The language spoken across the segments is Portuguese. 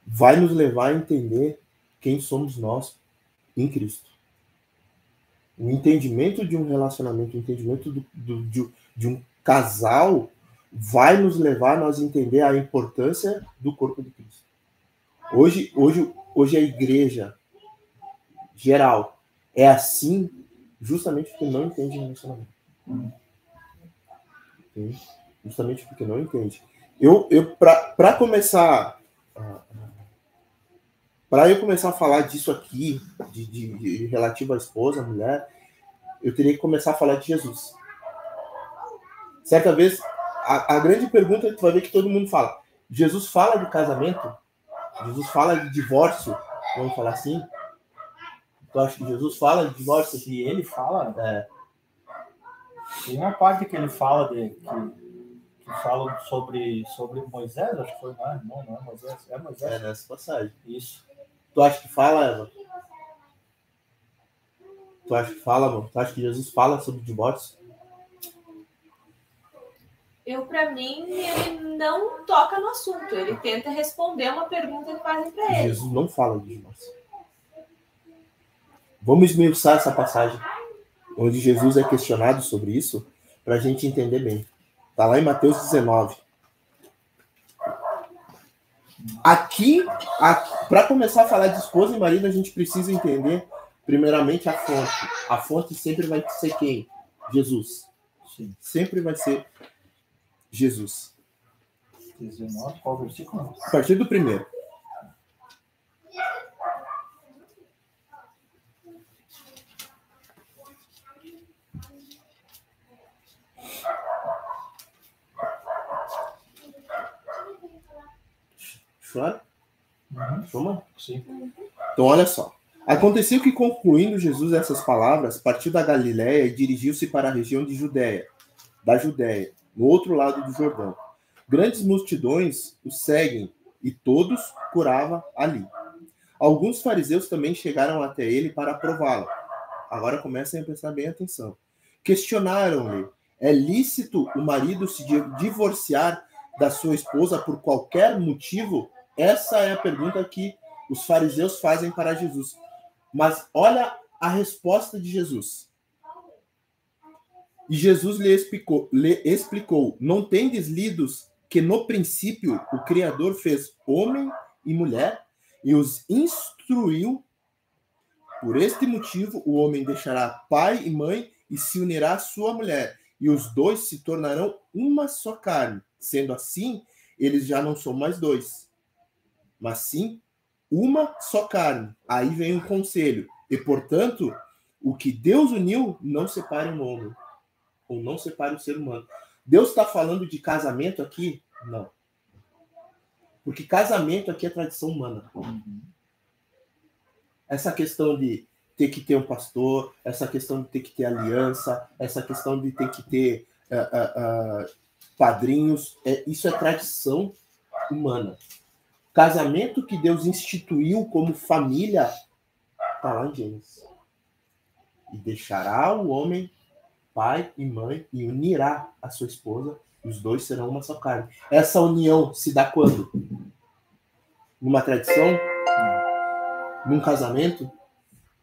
vai nos levar a entender quem somos nós em Cristo. O entendimento de um relacionamento, o entendimento de um casal vai nos levar a nós entender a importância do corpo de Cristo. Hoje a igreja geral é assim justamente porque não entende relacionamento. Justamente porque não entende. Para começar a falar disso aqui, de relativo à esposa, à mulher, eu teria que começar a falar de Jesus. Certa vez, a grande pergunta que tu vai ver que todo mundo fala: Jesus fala de casamento? Jesus fala de divórcio? Vamos falar assim? Tu acha que Jesus fala de divórcio? Se ele fala, tem uma parte que ele fala que fala sobre Moisés, acho que foi, não é Moisés, é Moisés. É nessa passagem. Isso. Tu acha que fala, Eva? Tu acha que fala, amor? Tu acha que Jesus fala sobre divórcio? Para mim, ele não toca no assunto. Ele tenta responder uma pergunta que fazem para ele. Jesus não fala de divórcio. Vamos esmiuçar essa passagem onde Jesus é questionado sobre isso para a gente entender bem. Está lá em Mateus 19. Aqui, para começar a falar de esposa e marido, a gente precisa entender, primeiramente, a fonte. A fonte sempre vai ser quem? Jesus. Sim. Sempre vai ser Jesus. 19, qual versículo? A partir do primeiro. Chora? Chama? Sim. Então, olha só. Aconteceu que, concluindo Jesus essas palavras, partiu da Galiléia e dirigiu-se para a região da Judéia, no outro lado do Jordão. Grandes multidões o seguem e todos curava ali. Alguns fariseus também chegaram até ele para prová-lo. Agora comecem a prestar bem atenção. Questionaram-lhe: é lícito o marido se divorciar da sua esposa por qualquer motivo? Essa é a pergunta que os fariseus fazem para Jesus. Mas olha a resposta de Jesus. E Jesus lhe explicou: não tendes lidos que no princípio o Criador fez homem e mulher e os instruiu? Por este motivo o homem deixará pai e mãe e se unirá à sua mulher, e os dois se tornarão uma só carne. Sendo assim, eles já não são mais dois, mas sim uma só carne. Aí vem um conselho. E, portanto, o que Deus uniu, não separe o homem. Ou não separe o ser humano. Deus está falando de casamento aqui? Não. Porque casamento aqui é tradição humana. Essa questão de ter que ter um pastor, essa questão de ter que ter aliança, essa questão de ter que ter padrinhos, isso é tradição humana. Casamento que Deus instituiu como família está lá em Gênesis. E deixará o homem pai e mãe e unirá a sua esposa, e os dois serão uma só carne. Essa união se dá quando? Numa tradição? Num casamento?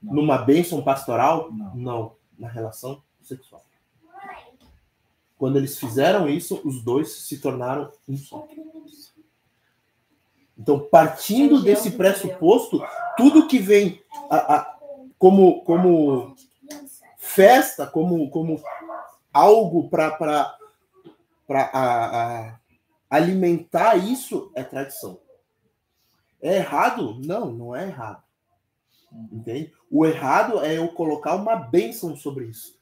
Não. Numa bênção pastoral? Não. Na relação sexual. Quando eles fizeram isso, os dois se tornaram um só. Então, partindo desse pressuposto, tudo que vem como festa, como algo para alimentar isso, é tradição. É errado? Não, não é errado. Entende? O errado é eu colocar uma bênção sobre isso.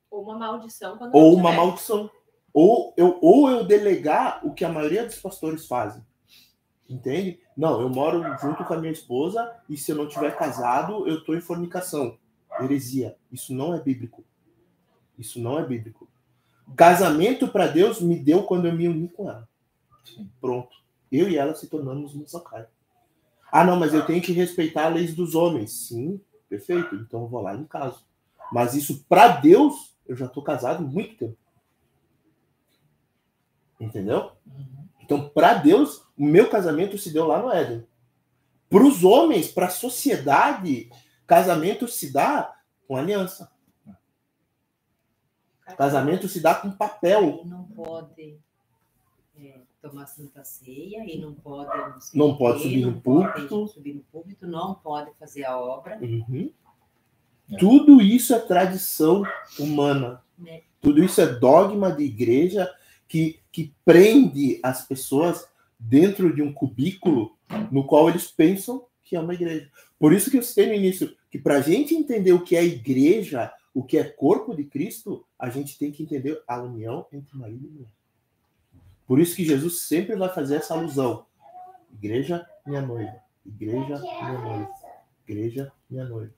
Ou uma maldição. Ou uma maldição. Ou eu delegar o que a maioria dos pastores fazem. Entende? Não, eu moro junto com a minha esposa e se eu não tiver casado, eu estou em fornicação. Heresia. Isso não é bíblico. Isso não é bíblico. Casamento para Deus me deu quando eu me uni com ela. Sim. Pronto. Eu e ela se tornamos uma só carne. Ah, não, mas eu tenho que respeitar as leis dos homens. Sim, perfeito. Então eu vou lá em caso. Mas isso para Deus, eu já estou casado há muito tempo. Entendeu? Então, para Deus, o meu casamento se deu lá no Éden. Para os homens, para a sociedade, casamento se dá com aliança. Casamento se dá com papel. Não pode tomar Santa Ceia e não pode... Não pode subir no púlpito. Não pode fazer a obra. Uhum. Tudo isso é tradição humana. Tudo isso é dogma de igreja que prende as pessoas dentro de um cubículo no qual eles pensam que é uma igreja. Por isso que eu citei no início que para a gente entender o que é igreja, o que é corpo de Cristo, a gente tem que entender a união entre marido e mulher. Por isso que Jesus sempre vai fazer essa alusão. Igreja, minha noiva. Igreja, minha noiva. Igreja, minha noiva.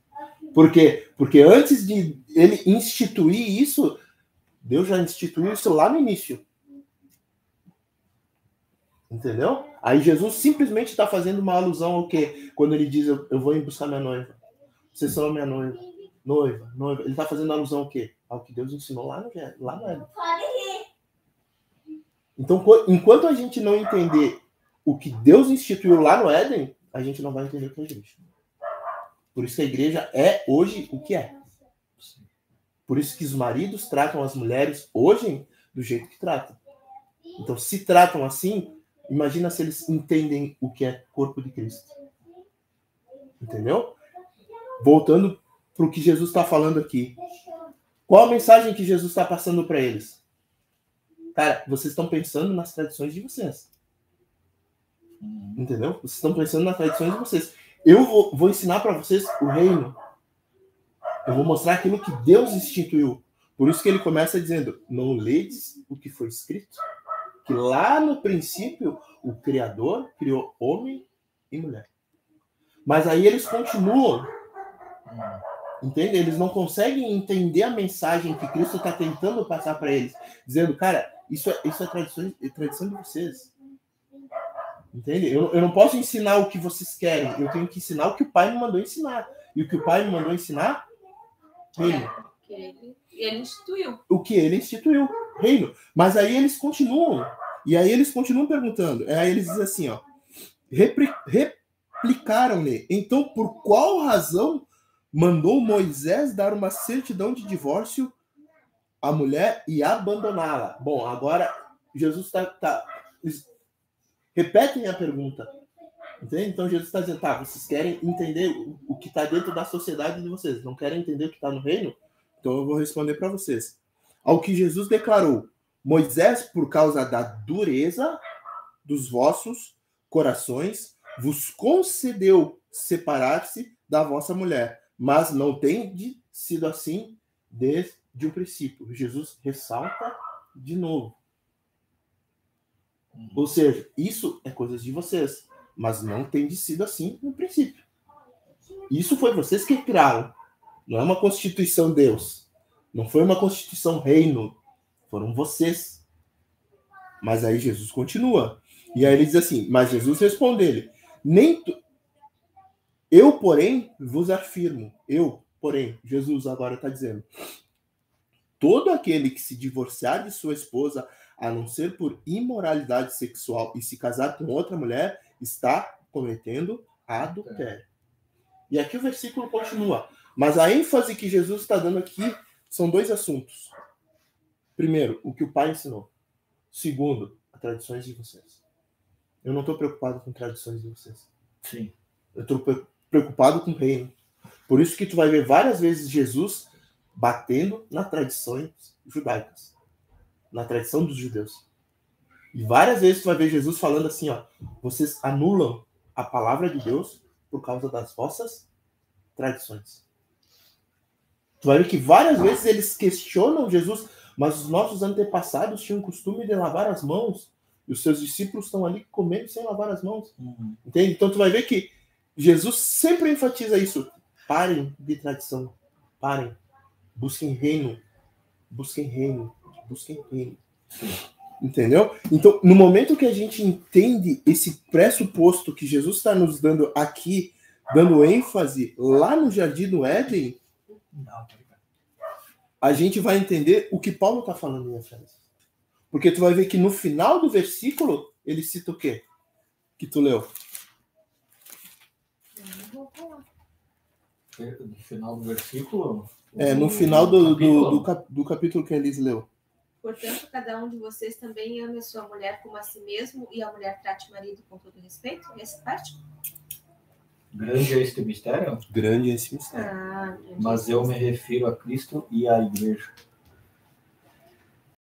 Por quê? Porque antes de ele instituir isso, Deus já instituiu isso lá no início. Entendeu? Aí Jesus simplesmente está fazendo uma alusão ao quê? Quando ele diz, eu vou ir buscar minha noiva. Vocês são a minha noiva. Noiva. Ele está fazendo alusão ao quê? Ao que Deus ensinou lá no Éden. Então, enquanto a gente não entender o que Deus instituiu lá no Éden, a gente não vai entender o que é a igreja. Por isso que a igreja é hoje o que é. Por isso que os maridos tratam as mulheres hoje do jeito que tratam. Então, se tratam assim, imagina se eles entendem o que é corpo de Cristo. Entendeu? Voltando para o que Jesus está falando aqui. Qual a mensagem que Jesus está passando para eles? Cara, vocês estão pensando nas tradições de vocês. Entendeu? Vocês estão pensando nas tradições de vocês. Eu vou ensinar para vocês o reino. Eu vou mostrar aquilo que Deus instituiu. Por isso que ele começa dizendo, não ledes o que foi escrito? Que lá no princípio, o Criador criou homem e mulher. Mas aí eles continuam. Entende? Eles não conseguem entender a mensagem que Cristo está tentando passar para eles. Dizendo, cara, isso é tradição de vocês. Entende? Eu não posso ensinar o que vocês querem. Eu tenho que ensinar o que o Pai me mandou ensinar. E o que o Pai me mandou ensinar? Reino. Ele instituiu. O que ele instituiu? Reino. Mas aí eles continuam. E aí eles continuam perguntando. Aí eles dizem assim, ó. Replicaram-lhe. Então, por qual razão mandou Moisés dar uma certidão de divórcio à mulher e abandoná-la? Bom, agora Jesus está... Repetem a pergunta. Entende? Então Jesus está dizendo, tá, vocês querem entender o que está dentro da sociedade de vocês. Não querem entender o que está no reino? Então eu vou responder para vocês. Ao que Jesus declarou, Moisés, por causa da dureza dos vossos corações, vos concedeu separar-se da vossa mulher. Mas não tem sido assim desde o princípio. Jesus ressalta de novo. Ou seja, isso é coisas de vocês, mas não tem sido assim no princípio. Isso foi vocês que criaram. Não é uma constituição Deus. Não foi uma constituição reino. Foram vocês. Mas aí Jesus continua. E aí ele diz assim, mas Jesus responde-lhe, eu, porém, vos afirmo. Eu, porém, Jesus agora está dizendo, todo aquele que se divorciar de sua esposa, a não ser por imoralidade sexual e se casar com outra mulher, está cometendo adultério. E aqui o versículo continua. Mas a ênfase que Jesus está dando aqui são dois assuntos. Primeiro, o que o Pai ensinou. Segundo, as tradições de vocês. Eu não estou preocupado com tradições de vocês. Sim. Eu estou preocupado com o reino. Por isso que tu vai ver várias vezes Jesus batendo nas tradições judaicas. Na tradição dos judeus. E várias vezes tu vai ver Jesus falando assim, ó, vocês anulam a palavra de Deus por causa das vossas tradições. Tu vai ver que várias vezes eles questionam Jesus, mas os nossos antepassados tinham o costume de lavar as mãos e os seus discípulos estão ali comendo sem lavar as mãos. Entende? Então tu vai ver que Jesus sempre enfatiza isso. Parem de tradição. Parem. Busquem reino. Busquem reino. Busquem reino. Entendeu? Então, no momento que a gente entende esse pressuposto que Jesus está nos dando aqui, dando ênfase lá no Jardim do Éden, a gente vai entender o que Paulo está falando em Efésios. Porque tu vai ver que no final do versículo, ele cita o quê? Que tu leu? Eu não vou falar. No final do versículo. No final capítulo. do capítulo que a Elis leu. Portanto, cada um de vocês também ame a sua mulher como a si mesmo e a mulher trate o marido com todo respeito? Essa parte? Grande é este mistério, Grande esse mistério. Ah, entendi. mas eu me refiro a Cristo e à igreja.